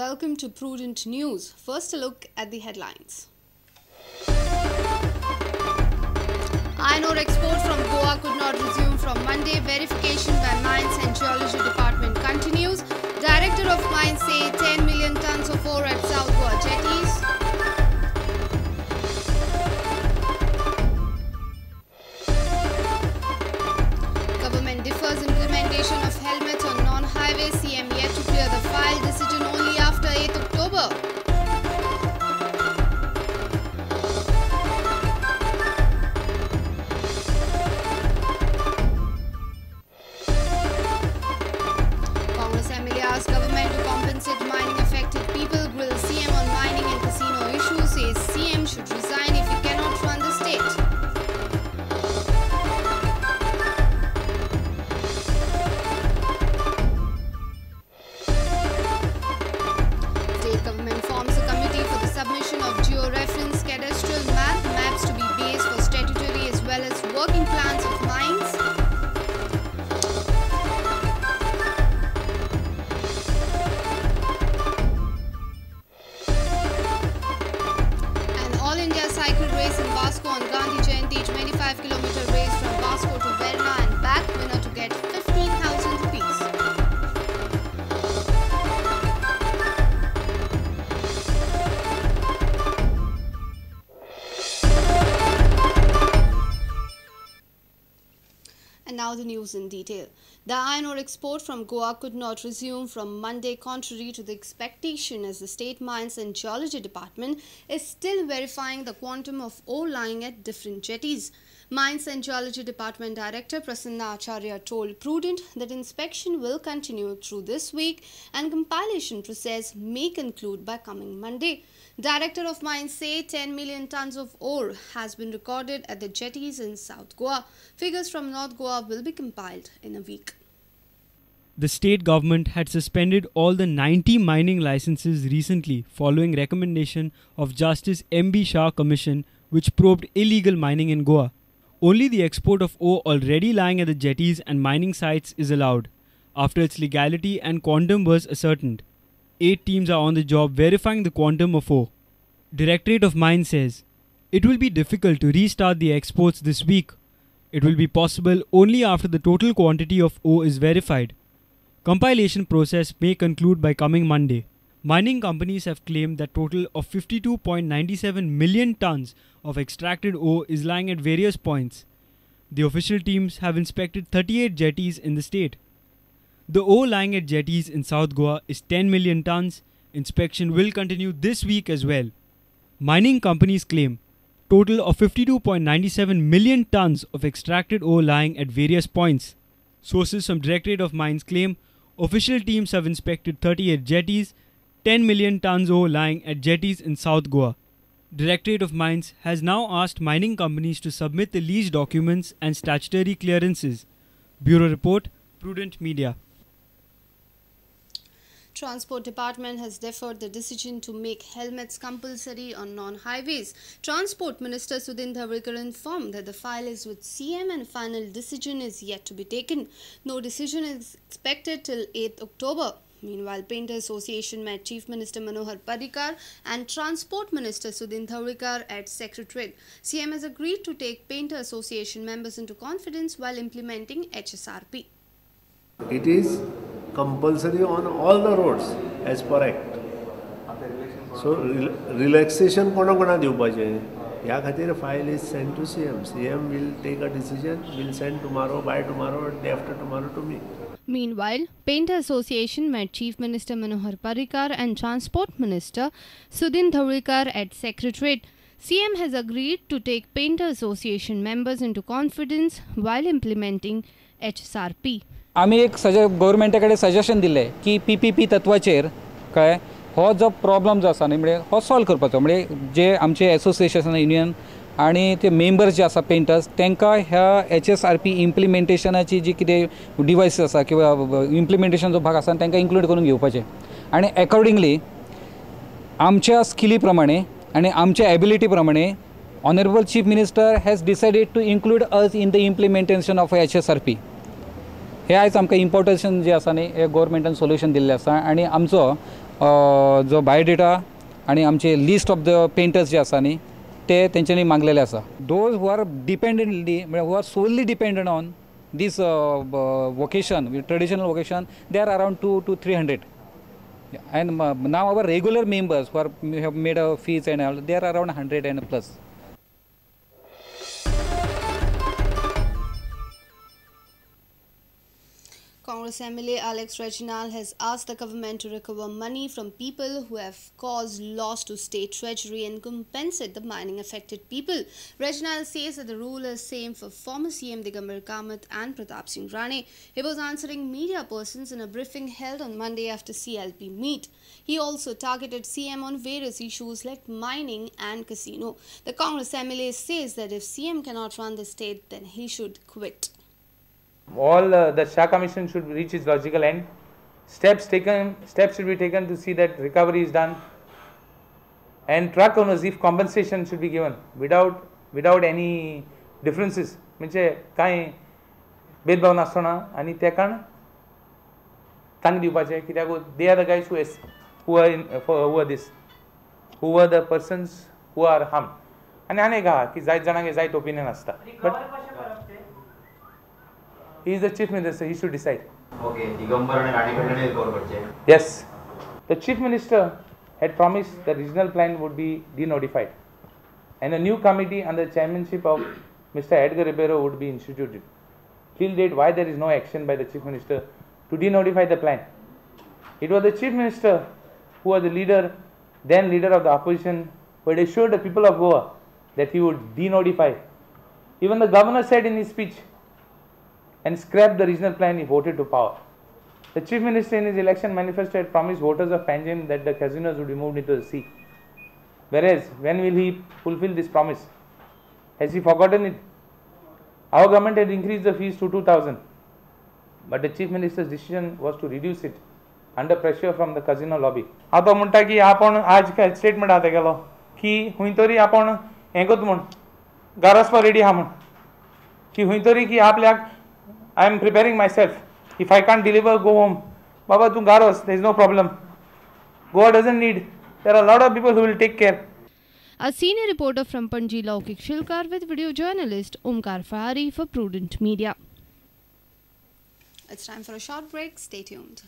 welcome to Prudent News. First, a look at the headlines. Iron ore export from Goa could not resume from Monday. Verification by Mines and Geology Department continues. Director of Mines say 10 million tons of ore at South Goa jetties. Government defers implementation of helmets on non-highway. CM yet to clear the file. Decision only after 8th October. Congress MLA asks government to compensate mining affected people. Grill CM on mining and casino issues. Says CM should resign if he cannot run the state. Government forms a committee for the submission of geo-reference cadastral maps to be based for statutory as well as working plans of mines. An all-India cycle race in Vasco on Gandhi Jayanti, 25-kilometer race from Vasco to Verna and back, winner to get 15,000 rupees. And now the news in detail. The iron ore export from Goa could not resume from Monday, contrary to the expectation, as the State Mines and Geology Department is still verifying the quantum of ore lying at different jetties. Mines and Geology Department Director Prasanna Acharya told Prudent that inspection will continue through this week and compilation process may conclude by coming Monday. Director of Mines say 10 million tons of ore has been recorded at the jetties in South Goa. Figures from North Goa will be compiled in a week. The state government had suspended all the 90 mining licenses recently following recommendation of Justice M.B. Shah Commission, which probed illegal mining in Goa. Only the export of ore already lying at the jetties and mining sites is allowed, after its legality and quantum was ascertained. 8 teams are on the job verifying the quantum of ore. Directorate of Mines says, it will be difficult to restart the exports this week. It will be possible only after the total quantity of ore is verified. Compilation process may conclude by coming Monday. Mining companies have claimed that total of 52.97 million tons of extracted ore is lying at various points. The official teams have inspected 38 jetties in the state. The ore lying at jetties in South Goa is 10 million tons. Inspection will continue this week as well. Mining companies claim total of 52.97 million tons of extracted ore lying at various points. Sources from Directorate of Mines claim official teams have inspected 38 jetties, 10 million tons ore lying at jetties in South Goa. Directorate of Mines has now asked mining companies to submit the lease documents and statutory clearances. Bureau Report, Prudent Media. Transport Department has deferred the decision to make helmets compulsory on non-highways. Transport Minister Sudhin Dhawarkar informed that the file is with CM and final decision is yet to be taken. No decision is expected till 8th October. Meanwhile, Painter Association met Chief Minister Manohar Parrikar and Transport Minister Sudhin Dhawarkar at Secretariat. CM has agreed to take Painter Association members into confidence while implementing HSRP. It is compulsory on all the roads as per Act. So relaxation kona diupache. Ya khatir file is sent to CM. CM will take a decision, will send tomorrow, by tomorrow, day after tomorrow to me. Meanwhile, Painter Association met Chief Minister Manohar Parrikar and Transport Minister Sudhin Dhawarkar at Secretariat. CM has agreed to take Painter Association members into confidence while implementing HSRP. आम्ही एक गव्हर्मेंटाकडे suggestion दिले की PPP तत्वाचेर काय हो जो problem जो आसा न्ही म्हणजे हो सॉल्व करपाचो म्हणजे जे आमचे एसोसिएशन युनियन आणि ते मेंबर्स जे आसा पेंटर्स तांकां ह्या HSRP इम्प्लिमेंटेशनाची जी कितें डिवायसीस आसा किंवा इम्प्लिमेंटेशन जो भाग आसा तांकां इन्क्लूड करून घेवपाचे आणि अकॉर्डिंगली आमच्या स्किली प्रमाणे आणि आमच्या एबिलिटी प्रमाणे honourable chief minister has decided to include us in the implementation of HSRP. हे आयज आमकां इम्पोर्टेशन जे आसा न्ही हे गव्हर्मेंटान सोल्युशन दिल्लें आसा आणि आमचो जो बायोडेटा आणि आमचे लिस्ट ऑफ द पेंटर्स जे आसा न्ही ते तेंच्यांनी मागलेले आसा. दोज हू आर डिपेंडंटली म्हळ्यार who are solely dependent on these vocation, traditional vocation, they are around 200 to 300. And now our regular members who have made our fees and all, they are around 100 and plus. Congress MLA Alex Reginald has asked the government to recover money from people who have caused loss to state treasury and compensate the mining affected people. Reginald says that the rule is same for former CM Digambar Kamath and Pratap Singh Rane. He was answering media persons in a briefing held on Monday after CLP meet. He also targeted CM on various issues like mining and casino. The Congress MLA says that if CM cannot run the state, then he should quit. All the Shah Commission should reach its logical end. Steps should be taken to see that recovery is done. And truck owners, if compensation should be given without any differences. म्हणजे कांय भेदभाव नासतना आनी त्या कारण तांकां दिवपाचें कित्याक they are the guys who are the persons who are harmed. आनी आनी एक आहा की जायत जाणांक जायत ओपिनियन आसता. But he is the chief minister, he should decide. Okay, Digambar and Rani Khatane recover करचे. Yes, the chief minister had promised the regional plan would be denotified and a new committee under the chairmanship of Mr. Edgar Ribeiro would be instituted. Till date, why there is no action by the chief minister to denotify the plan? It was the chief minister who was the leader, then leader of the opposition, who had assured the people of Goa that he would denotify. Even the governor said in his speech and scrapped the regional plan he voted to power. The chief minister in his election manifesto had promised voters of Panjim that the casinos would be moved into the sea. Whereas, when will he fulfill this promise? Has he forgotten it? Our government had increased the fees to 2,000, but the chief minister's decision was to reduce it under pressure from the casino lobby. आता म्हणटा की आपण आज काय statement आता गेलो की हुंय तरी आपण हें करता म्हण गारसपा रेडी आहा म्हण की हुंय तरी की आपल्याक I am preparing myself. If I can't deliver, go home. Baba, tu garos, there is no problem. Goa doesn't need. There are a lot of people who will take care. A senior reporter from Panji Laukik Shilkar with video journalist Omkar Fahari for Prudent Media. It's time for a short break. Stay tuned.